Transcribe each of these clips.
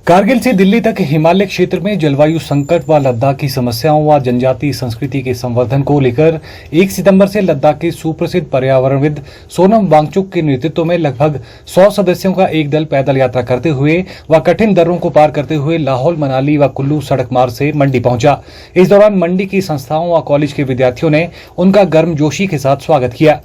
कारगिल से दिल्ली तक हिमालय क्षेत्र में जलवायु संकट व लद्दाख की समस्याओं व जनजातीय संस्कृति के संवर्धन को लेकर 1 सितंबर से लद्दाख के सुप्रसिद्ध पर्यावरणविद सोनम वांगचुक के नेतृत्व में लगभग 100 सदस्यों का एक दल पैदल यात्रा करते हुए व कठिन दर्रों को पार करते हुए लाहौल, मनाली व कुल्लू सड़क मार्ग से मंडी पहुंचा। इस दौरान मंडी की संस्थाओं व कॉलेज के विद्यार्थियों ने उनका गर्मजोशी के साथ स्वागत किया।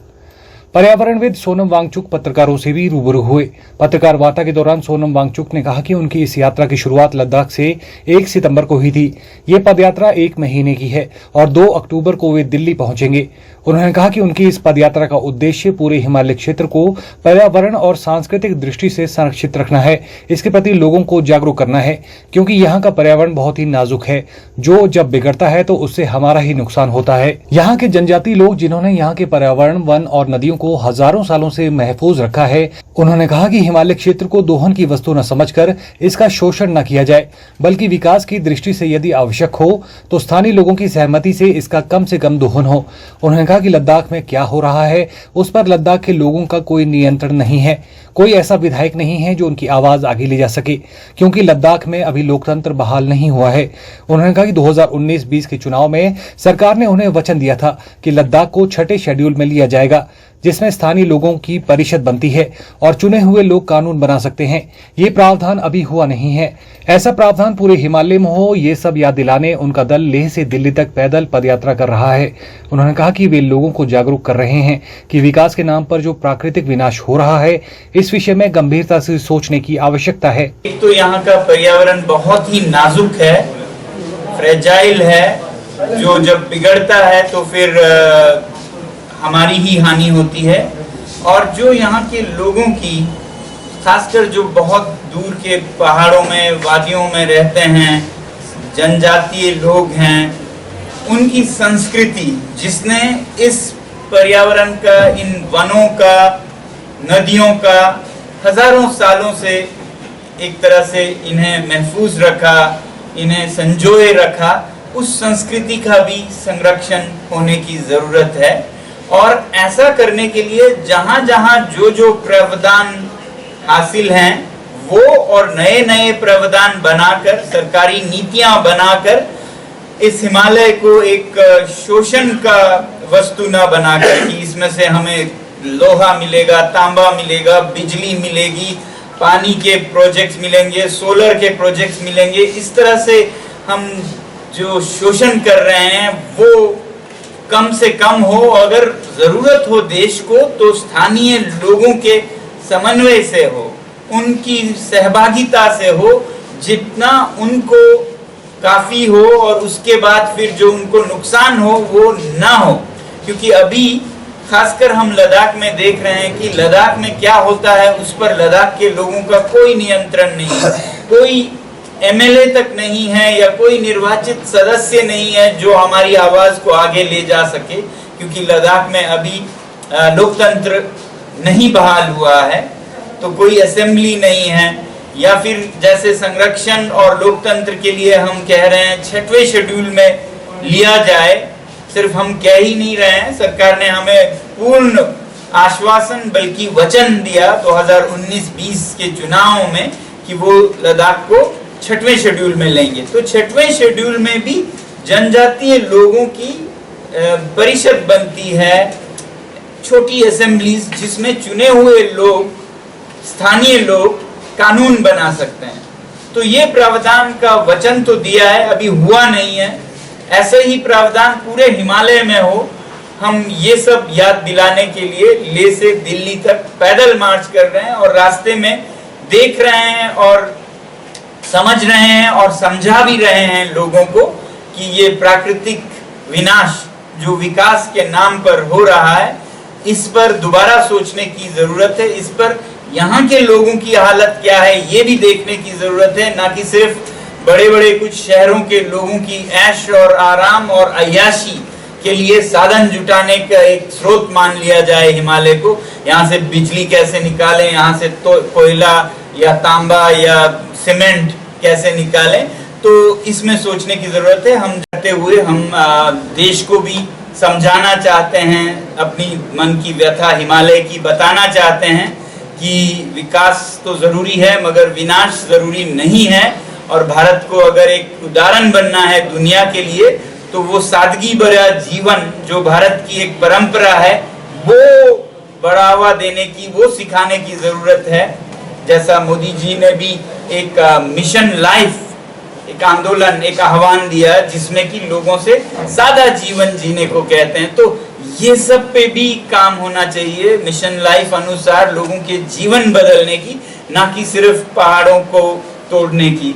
पर्यावरणविद सोनम वांगचुक पत्रकारों से भी रूबरू हुए। पत्रकार वार्ता के दौरान सोनम वांगचुक ने कहा कि उनकी इस यात्रा की शुरुआत लद्दाख से 1 सितंबर को हुई थी। ये पदयात्रा 1 महीने की है और 2 अक्टूबर को वे दिल्ली पहुंचेंगे। उन्होंने कहा कि उनकी इस पदयात्रा का उद्देश्य पूरे हिमालय क्षेत्र को पर्यावरण और सांस्कृतिक दृष्टि से संरक्षित रखना है। इसके प्रति लोगों को जागरूक करना है, क्योंकि यहाँ का पर्यावरण बहुत ही नाजुक है। जो जब बिगड़ता है तो उससे हमारा ही नुकसान होता है। यहाँ के जनजातीय लोग, जिन्होंने यहाँ के पर्यावरण, वन और नदियों को हजारों सालों से महफूज रखा है, उन्होंने कहा कि हिमालय क्षेत्र को दोहन की वस्तु न समझकर इसका शोषण न किया जाए, बल्कि विकास की दृष्टि से यदि आवश्यक हो तो स्थानीय लोगों की सहमति से इसका कम से कम दोहन हो। उन्होंने कहा कि लद्दाख में क्या हो रहा है उस पर लद्दाख के लोगों का कोई नियंत्रण नहीं है। कोई ऐसा विधायक नहीं है जो उनकी आवाज आगे ले जा सके, क्योंकि लद्दाख में अभी लोकतंत्र बहाल नहीं हुआ है। उन्होंने कहा कि 2019-20 के चुनाव में सरकार ने उन्हें वचन दिया था कि लद्दाख को 6ठे शेड्यूल में लिया जाएगा, जिसमें स्थानीय लोगों की परिषद बनती है और चुने हुए लोग कानून बना सकते हैं। ये प्रावधान अभी हुआ नहीं है। ऐसा प्रावधान पूरे हिमालय में हो, ये सब याद दिलाने उनका दल लेह से दिल्ली तक पैदल पदयात्रा कर रहा है। उन्होंने कहा कि वे लोगों को जागरूक कर रहे हैं कि विकास के नाम पर जो प्राकृतिक विनाश हो रहा है, इस विषय में गंभीरता से सोचने की आवश्यकता है। एक तो यहाँ का पर्यावरण बहुत ही नाजुक है, फ्रेजाइल है, जो जब बिगड़ता है तो फिर हमारी ही हानि होती है। और जो यहाँ के लोगों की, खासकर जो बहुत दूर के पहाड़ों में, वादियों में रहते हैं, जनजातीय लोग हैं, उनकी संस्कृति, जिसने इस पर्यावरण का, इन वनों का, नदियों का हजारों सालों से एक तरह से इन्हें महफूज रखा, इन्हें संजोए रखा, उस संस्कृति का भी संरक्षण होने की जरूरत है। और ऐसा करने के लिए जहां जहां जो प्रावधान हासिल हैं, वो और नए नए प्रावधान बनाकर, सरकारी नीतियां बनाकर इस हिमालय को एक शोषण का वस्तु न बनाकर कि इसमें से हमें लोहा मिलेगा, तांबा मिलेगा, बिजली मिलेगी, पानी के प्रोजेक्ट्स मिलेंगे, सोलर के प्रोजेक्ट्स मिलेंगे, इस तरह से हम जो शोषण कर रहे हैं वो कम से कम हो। अगर जरूरत हो देश को तो स्थानीय लोगों के समन्वय से हो, उनकी सहभागिता से हो, जितना उनको काफी हो, और उसके बाद फिर जो उनको नुकसान हो वो ना हो। क्योंकि अभी खासकर हम लद्दाख में देख रहे हैं कि लद्दाख में क्या होता है उस पर लद्दाख के लोगों का कोई नियंत्रण नहीं है। कोई एमएलए तक नहीं है या कोई निर्वाचित सदस्य नहीं है जो हमारी आवाज को आगे ले जा सके, क्योंकि लद्दाख में अभी लोकतंत्र नहीं बहाल हुआ है। तो कोई असेंबली नहीं है, या फिर जैसे संरक्षण और लोकतंत्र के लिए हम कह रहे हैं 6वें शेड्यूल में लिया जाए। सिर्फ हम कह ही नहीं रहे हैं, सरकार ने हमें पूर्ण आश्वासन बल्कि वचन दिया 2019-20 के चुनाव में कि वो लद्दाख को 6वें शेड्यूल में लेंगे। तो 6वें शेड्यूल में भी जनजातीय लोगों की परिषद बनती है, छोटी असेंबलीज, जिसमें चुने हुए लोग, स्थानीय लोग कानून बना सकते हैं। तो ये प्रावधान का वचन तो दिया है, अभी हुआ नहीं है। ऐसे ही प्रावधान पूरे हिमालय में हो, हम ये सब याद दिलाने के लिए लेह से दिल्ली तक पैदल मार्च कर रहे हैं और रास्ते में देख रहे हैं और समझ रहे हैं और समझा भी रहे हैं लोगों को कि ये प्राकृतिक विनाश जो विकास के नाम पर हो रहा है, इस पर दोबारा सोचने की जरूरत है। इस पर यहाँ के लोगों की हालत क्या है ये भी देखने की जरूरत है, ना कि सिर्फ बड़े बड़े कुछ शहरों के लोगों की ऐश और आराम और अय्याशी के लिए साधन जुटाने का एक स्रोत मान लिया जाए हिमालय को। यहाँ से बिजली कैसे निकालें, यहाँ से तो कोयला या तांबा या सीमेंट कैसे निकालें, तो इसमें सोचने की जरूरत है। हम करते हुए हम देश को भी समझाना चाहते हैं, अपनी मन की व्यथा हिमालय की बताना चाहते हैं कि विकास तो जरूरी है मगर विनाश जरूरी नहीं है, और भारत को अगर एक उदाहरण बनना है दुनिया के लिए तो वो सादगी भरा जीवन जो भारत की एक परंपरा है वो बढ़ावा देने की, वो सिखाने की जरूरत है। जैसा मोदी जी ने भी एक मिशन लाइफ, एक आंदोलन, एक आह्वान दिया जिसमें कि लोगों से सादा जीवन जीने को कहते हैं, तो ये सब पे भी काम होना चाहिए मिशन लाइफ अनुसार लोगों के जीवन बदलने की, ना कि सिर्फ पहाड़ों को तोड़ने की।